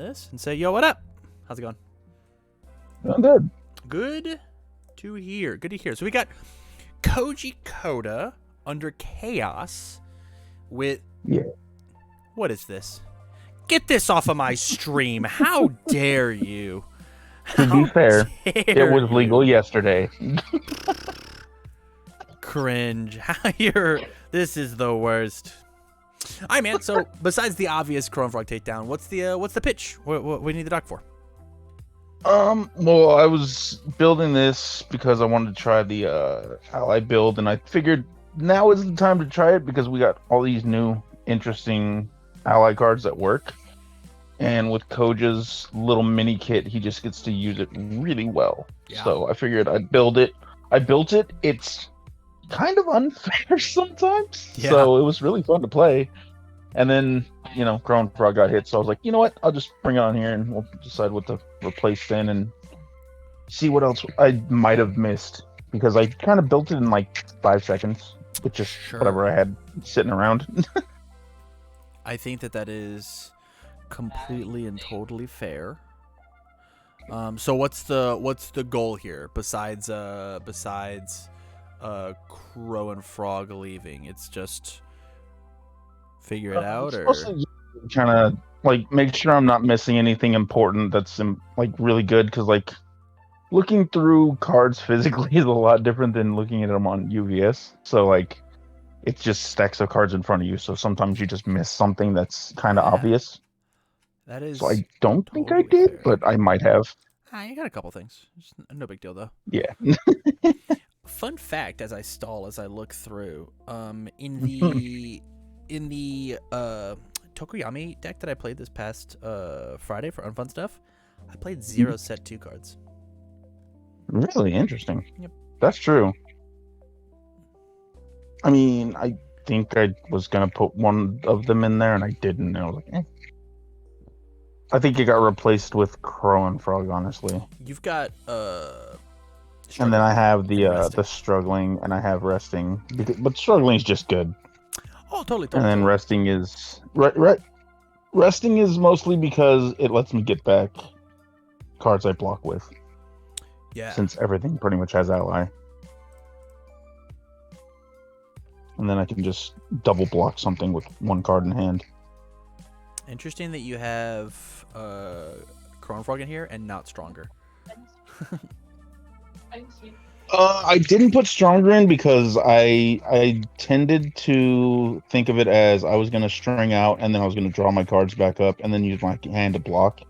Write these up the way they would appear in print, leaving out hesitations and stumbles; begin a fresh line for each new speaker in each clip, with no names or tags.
this and say, yo, what up? How's it going?
I'm good.
Good to hear. Good to hear. So we got Koji Koda under Chaos with...
Yeah.
What is this? Get this off of my stream. How dare you?
To be fair, it was legal yesterday.
Cringe. This is the worst. All right, man. So besides the obvious Chrome Frog takedown, what's the pitch? What do you need the doc for?
Well, I was building this because I wanted to try the ally build, and I figured now is the time to try it because we got all these new interesting ally cards that work. And with Koja's little mini kit, he just gets to use it really well. Yeah. So I figured I'd build it. I built it. It's kind of unfair sometimes. Yeah. So it was really fun to play. And then, Chrome Frog got hit. So I was like, you know what? I'll just bring it on here and we'll decide what to replace then and see what else I might have missed. Because I kind of built it in like 5 seconds with just whatever I had sitting around.
I think that is completely and totally fair. So what's the goal here besides Crow and Frog leaving? It's just figure it out, or
kind of like make sure I'm not missing anything important that's like really good, because like looking through cards physically is a lot different than looking at them on UVS. So like it's just stacks of cards in front of you, so sometimes you just miss something that's kind of obvious.
That is.
So I don't think I did, fair. But I might have.
You got a couple things. No big deal though.
Yeah.
Fun fact: as I look through, in the Tokoyami deck that I played this past Friday for Unfun Stuff, I played 0 set 2 cards.
Really interesting.
Yep.
That's true. I mean, I think I was gonna put one of them in there, and I didn't. And I was like, eh. I think it got replaced with Crow and Frog, honestly.
You've got
and then I have the struggling, and I have resting, but struggling is just good.
Oh, totally.
And then resting is resting is mostly because it lets me get back cards I block with.
Yeah.
Since everything pretty much has ally. And then I can just double block something with one card in hand.
Interesting that you have Crow Frog in here and not Stronger.
I didn't put Stronger in because I tended to think of it as I was going to string out and then I was going to draw my cards back up and then use my hand to block.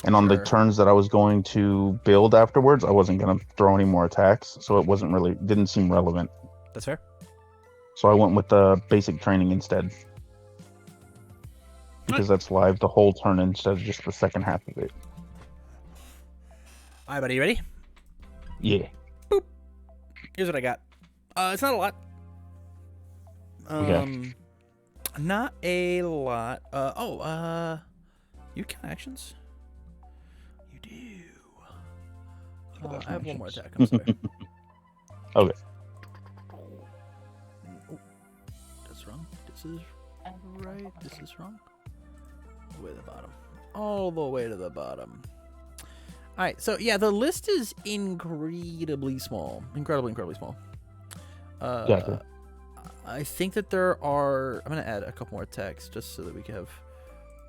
And on the turns that I was going to build afterwards, I wasn't going to throw any more attacks, so it didn't seem relevant.
That's fair.
So I went with the basic training instead. Because that's live the whole turn instead of just the second half of it.
Alright, buddy, you ready?
Yeah.
Boop. Here's what I got. It's not a lot.
Okay.
Not a lot. You count actions? You do. I have one more attack. I'm sorry.
Okay.
Oh, that's wrong. This is right. This is wrong. All the way to the bottom. All the way to the bottom. All right. So yeah, the list is incredibly small. Incredibly small.
Gotcha.
I think that there are. I'm gonna add a couple more attacks just so that we can have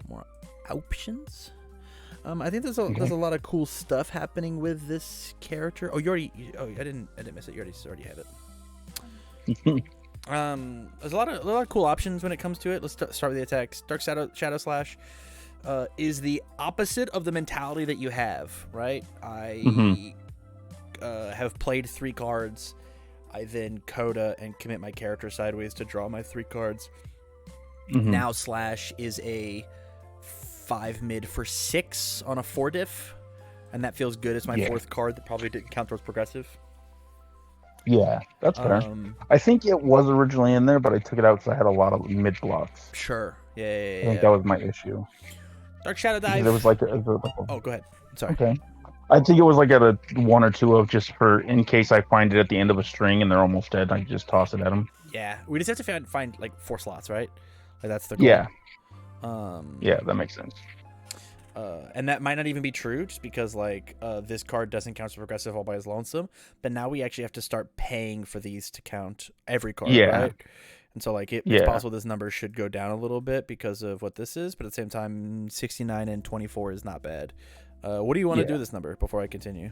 more options. I think there's a lot of cool stuff happening with this character. Oh, you already. Oh, I didn't miss it. You already had it. There's a lot of cool options when it comes to it. Let's start with the attacks. Dark Shadow Slash is the opposite of the mentality that you have, right? I have played 3 cards. I then Coda and commit my character sideways to draw my 3 cards. Now Slash is a 5 mid for 6 on a 4 diff, and that feels good as my 4th card that probably didn't count towards progressive.
Yeah, that's fair. I think it was originally in there, but I took it out because I had a lot of mid blocks.
Sure. Yeah.
I think that was my issue.
Dark Shadow Dive.
There was like
oh, go ahead. Sorry.
Okay. I think it was like at a 1 or 2 of just for in case I find it at the end of a string and they're almost dead, I just toss it at them.
Yeah, we just have to find like 4 slots, right? Like that's the goal.
Yeah. Yeah, that makes sense.
And that might not even be true, just because like this card doesn't count as progressive all by its lonesome. But now we actually have to start paying for these to count every card, right? And so like it's possible this number should go down a little bit because of what this is, but at the same time, 69 and 24 is not bad. What do you want to do with this number before I continue?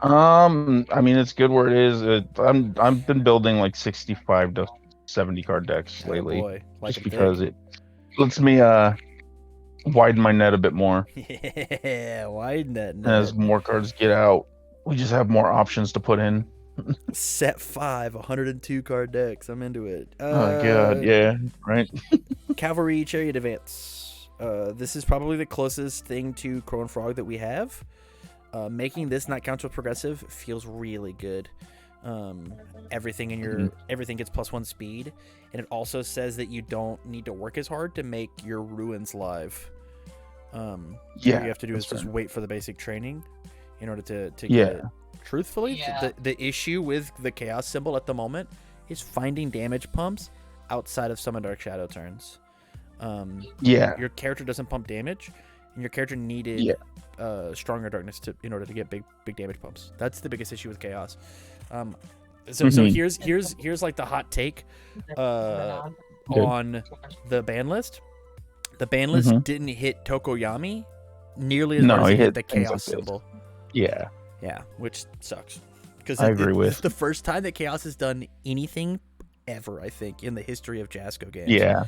I mean, it's good where it is. I've been building like 65 to 70 card decks lately, just because it lets me widen my net a bit more.
Yeah, widen that net.
As more cards get out, we just have more options to put in.
Set 5, 102 card decks. I'm into it.
Oh god, yeah, right.
Cavalry Chariot Advance. This is probably the closest thing to Crow and Frog that we have. Making this not count with progressive feels really good. Everything in your everything gets +1 speed, and it also says that you don't need to work as hard to make your ruins live. What you have to do is just wait for the basic training in order to get it. Truthfully, the issue with the chaos symbol at the moment is finding damage pumps outside of Summon Dark Shadow turns. Your character doesn't pump damage, and your character needed stronger darkness in order to get big damage pumps. That's the biggest issue with chaos. So here's like the hot take on the ban list. The ban list didn't hit Tokoyami nearly as hard as it hit the chaos symbol. Yeah, which sucks. Because I agree with. It's the first time that Chaos has done anything ever, I think, in the history of Jasco games. Yeah.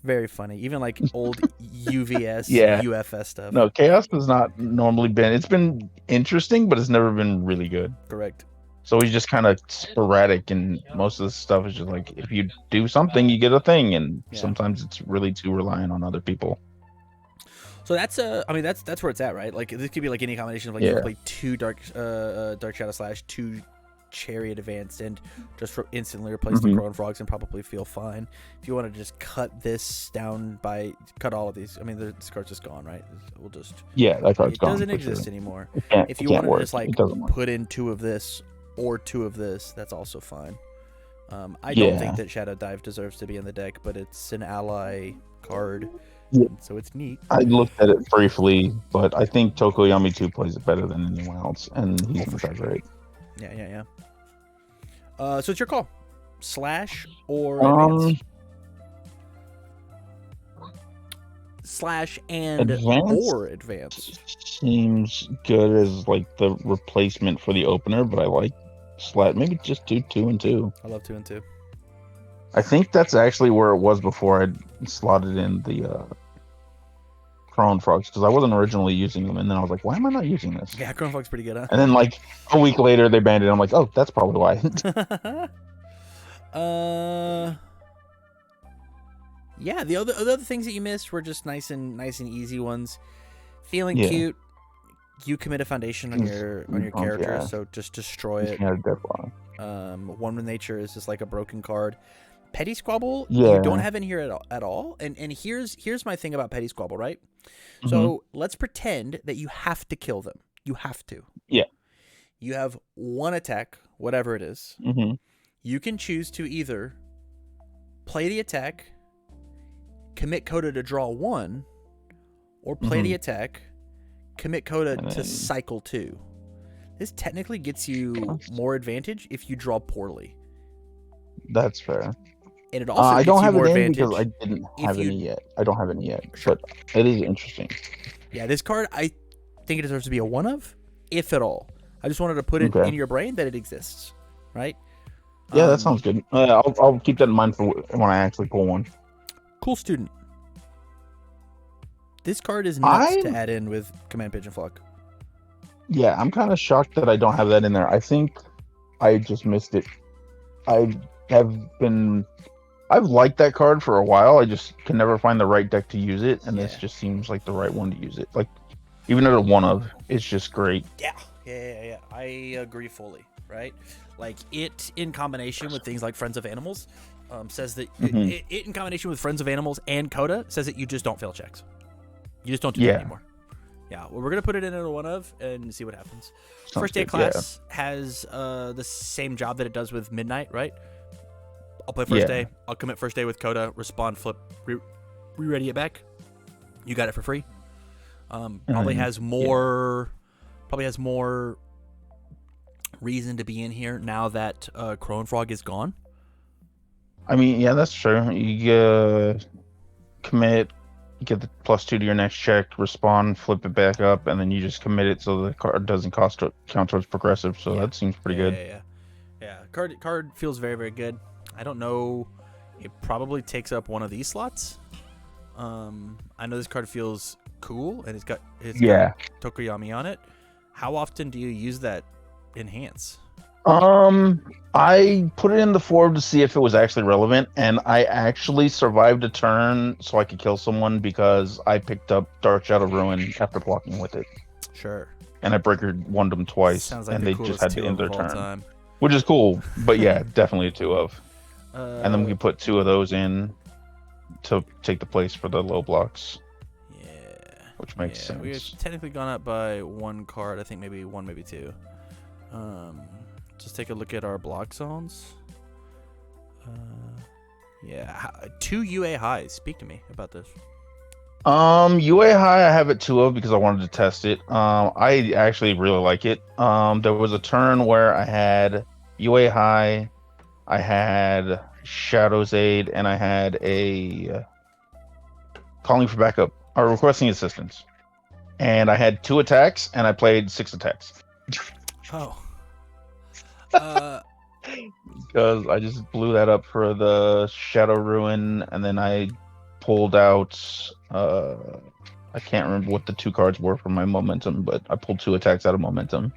Very funny. Even like old UVS, UFS stuff.
No, Chaos has not normally been. It's been interesting, but it's never been really good.
Correct.
So he's just kind of sporadic, and most of the stuff is just like, if you do something, you get a thing, and sometimes it's really too reliant on other people.
So that's I mean that's where it's at, right? Like this could be like any combination of like you can play 2 Dark Shadow Slash, 2 Chariot Advanced, and just instantly replace the Crow and Frogs and probably feel fine. If you want to just cut this down by cut all of these, I mean this card's just gone, right? We'll just
that card's gone.
It doesn't exist anymore. If you want to just like put in 2 of this or 2 of this, that's also fine. I don't think that Shadow Dive deserves to be in the deck, but it's an ally card. Yeah. So it's neat.
I looked at it briefly, but I think Tokoyami 2 plays it better than anyone else, and he's not that great.
Yeah. So it's your call. Slash or advance? Slash and or advance.
Seems good as like the replacement for the opener, but I like slash. Maybe just do 2 and 2.
I love 2 and 2.
I think that's actually where it was before I slotted in the Crow and Frogs, because I wasn't originally using them, and then I was like, why am I not using this?
Yeah, Crow and Frogs pretty good, huh?
And then like a week later they banned it. I'm like, oh, that's probably why.
Yeah, the other things that you missed were just nice and easy ones. Feeling cute. You commit a foundation on your character, so just destroy it. One with Nature is just like a broken card. Petty Squabble, you don't have in here at all. And here's my thing about Petty Squabble, right? So let's pretend that you have to kill them. You have to.
Yeah.
You have 1 attack, whatever it is. You can choose to either play the attack, commit Koda to draw 1, or play the attack, commit Koda to cycle 2. This technically gets you more advantage if you draw poorly.
That's fair.
And it also gets you more advantage
because I didn't have any yet. I don't have any yet, but it is interesting.
Yeah, this card, I think it deserves to be a 1 of, if at all. I just wanted to put it in your brain that it exists, right?
Yeah, that sounds good. I'll keep that in mind for when I actually pull one.
Cool Student. This card is nuts to add in with Command Pigeon Flock.
Yeah, I'm kind of shocked that I don't have that in there. I think I just missed it. I've liked that card for a while. I just can never find the right deck to use it, and this just seems like the right one to use it. Like, even at a 1 of, it's just great.
Yeah. I agree fully, right? Like, it in combination with things like Friends of Animals says that it in combination with Friends of Animals and Koda says that you just don't fail checks. You just don't do that anymore. Yeah, well, we're going to put it in at a 1 of and see what happens. First day class has the same job that it does with Midnight, right? I'll play first day. I'll commit first day with Koda, respond, flip, re-ready it back. You got it for free. Probably has more reason to be in here now that Crone Frog is gone.
I mean, yeah, that's true. You commit, get the +2 to your next check, respawn, flip it back up, and then you just commit it so the card doesn't count towards progressive. So that seems pretty good.
Yeah. Card feels very, very good. I don't know. It probably takes up one of these slots. I know this card feels cool, and it's got Tokoyami on it. How often do you use that enhance?
I put it in the forum to see if it was actually relevant, and I actually survived a turn so I could kill someone because I picked up Dark Shadow Ruin after blocking with it.
Sure.
And I breakered one of them twice,
Sounds like
and
the
they just had to end their turn.
Time.
Which is cool, but yeah, definitely a 2 of. And then we can put 2 of those in to take the place for the low blocks.
Yeah.
Which makes sense.
We've technically gone up by 1 card. I think maybe 1, maybe 2. Just take a look at our block zones. 2 UA highs. Speak to me about this.
UA high I have it 2 of because I wanted to test it. I actually really like it. There was a turn where I had UA high, I had Shadow's Aid, and I had a calling for backup or requesting assistance. And I had 2 attacks and I played 6 attacks.
Oh.
Because I just blew that up for the Shadow Ruin, and then I pulled out I can't remember what the 2 cards were for my momentum, but I pulled 2 attacks out of momentum.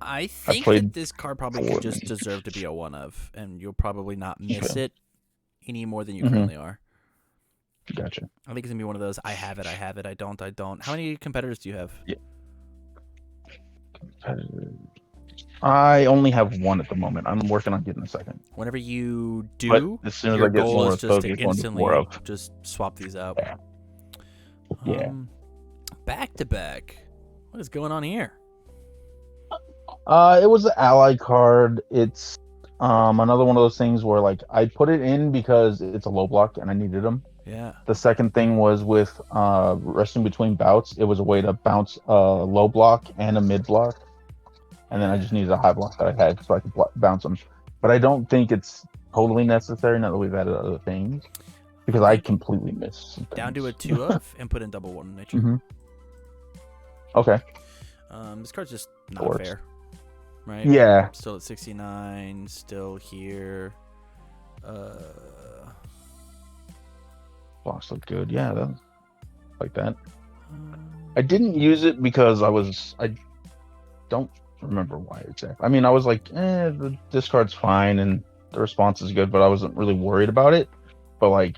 I think that this card probably could just deserve to be a 1 of, and you'll probably not miss it any more than you currently are.
Gotcha.
I think it's gonna be one of those I have it, I don't. How many competitors do you have?
Yeah. I only have 1 at the moment. I'm working on getting a second.
Whenever you do,
as soon as I get more
is just to instantly just swap these out.
Yeah.
Back to back. What is going on here?
It was an ally card. It's another one of those things where like I put it in because it's a low block and I needed them.
Yeah.
The second thing was with resting between bouts. It was a way to bounce a low block and a mid block. And then I just needed a high block that I had so I could bounce them. But I don't think it's totally necessary now that we've added other things. Because I completely miss
down to a 2 of and put in double 1 nature.
Okay.
This card's just not fair. Right?
Yeah.
Still at 69, still here.
Blocks look good. Yeah, like that. I didn't use it because I don't remember why exactly. I mean, I was like, this card's fine and the response is good, but I wasn't really worried about it. But like,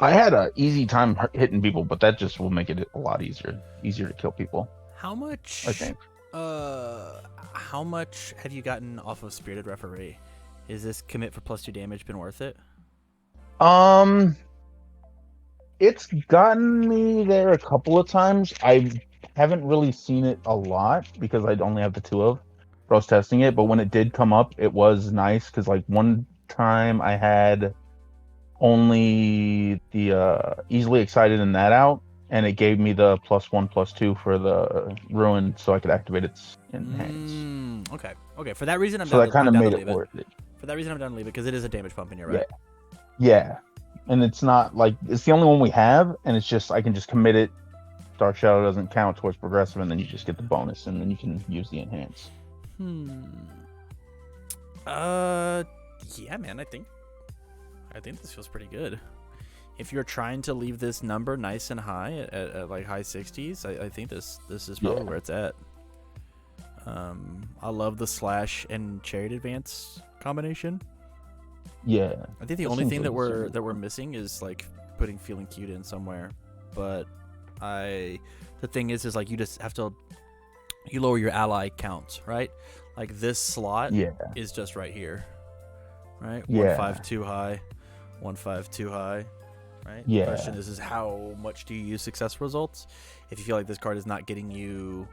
I had an easy time hitting people, but that just will make it a lot easier to kill people.
How much?
I think.
How much have you gotten off of Spirited Referee? Is this commit for +2 damage been worth it?
It's gotten me there a couple of times. I haven't really seen it a lot because I only have the 2 of. But I was testing it, but when it did come up, it was nice because like one time I had only the easily excited in that out, and it gave me the +1/+2 for the ruin, so I could activate its enhance.
Okay. For that reason,
so that kind of made it worth it.
For that reason, I'm down to leave it because it is a damage pump, and you're right.
Yeah. And it's not like it's the only one we have, and it's just I can just commit it. Dark Shadow doesn't count towards progressive, and then you just get the bonus, and then you can use the enhance.
Yeah, man. I think this feels pretty good. If you're trying to leave this number nice and high at like high 60s, I think this is probably where it's at. I love the slash and chariot advance combination.
Yeah.
I think the only thing that we're missing is like putting feeling cute in somewhere. But the thing is like you just have to lower your ally counts, right? Like this slot is just right here. Right? 1/5 too high. 1/5 too high. Right?
Yeah.
The question is how much do you use success results? If you feel like this card is not getting you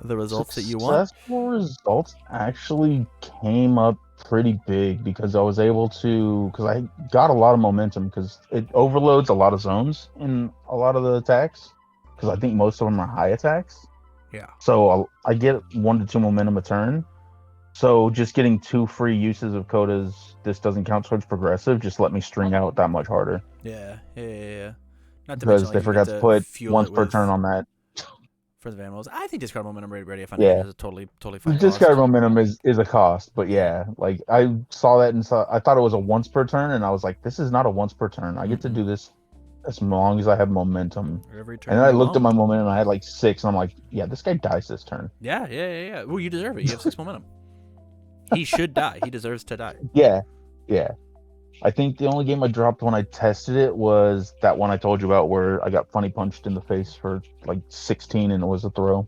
the results that you want.
Successful results actually came up pretty big because I was able to, because I got a lot of momentum because it overloads a lot of zones in a lot of the attacks. because I think most of them are high attacks.
Yeah.
So I get 1 to 2 momentum a turn. So just getting 2 free uses of Koda's this doesn't count towards progressive just let me string out that much harder.
Yeah. Not to mention,
Because
like,
they
you get
forgot to
to
put
fuel
once
it
per
with
turn on that.
for the animals. I think discard momentum ready if I
Yeah.
is a totally fine
Discard
cost.
momentum is a cost, but yeah, like I saw that and I thought it was a once per turn, and I was like, this is not a once per turn. I get to do this as long as I have momentum.
Every
And
turn
then I
you
looked at
own.
my momentum, and I had like 6, and I'm like, yeah, this guy dies this turn.
Yeah. Well, you deserve it. You have 6 momentum. He should die. He deserves to die.
Yeah. I think the only game I dropped when I tested it was that one I told you about where I got funny punched in the face for like 16 and it was a throw.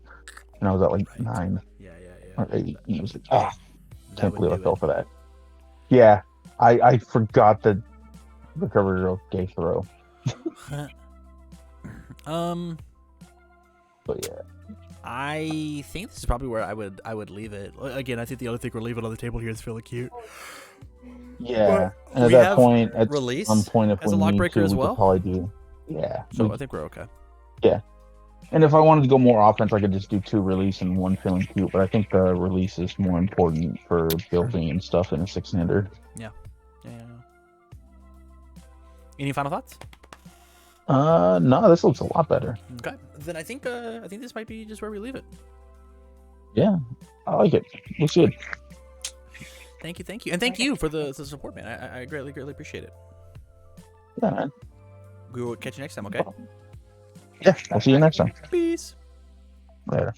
And I was at like 9
Yeah.
or 8. And I was like,
That
can't
would
believe I
do
fell
it.
for that. Yeah. I forgot that recovery girl gave throw. But yeah.
I think this is probably where I would leave it. Again, I think the other thing we're leaving on the table here is fairly cute.
Yeah.
But
And at
we
that
have
point, at some
release
point, if
as
we
a lock
need
breaker
to,
as
we could
well.
probably do. Yeah.
So I think we're okay.
Yeah. And if I wanted to go more offense, I could just do 2 release and 1 feeling cute. But I think the release is more important for building and stuff in a 6-hander.
Yeah. Any final thoughts?
No, this looks a lot better.
Okay. Then I think this might be just where we leave it.
Yeah, I like it. Looks good.
Thank you, and thank you for the support, man. I greatly appreciate it.
Yeah, man.
We will catch you next time. Okay.
Yeah, I'll see you next time.
Peace.
Later.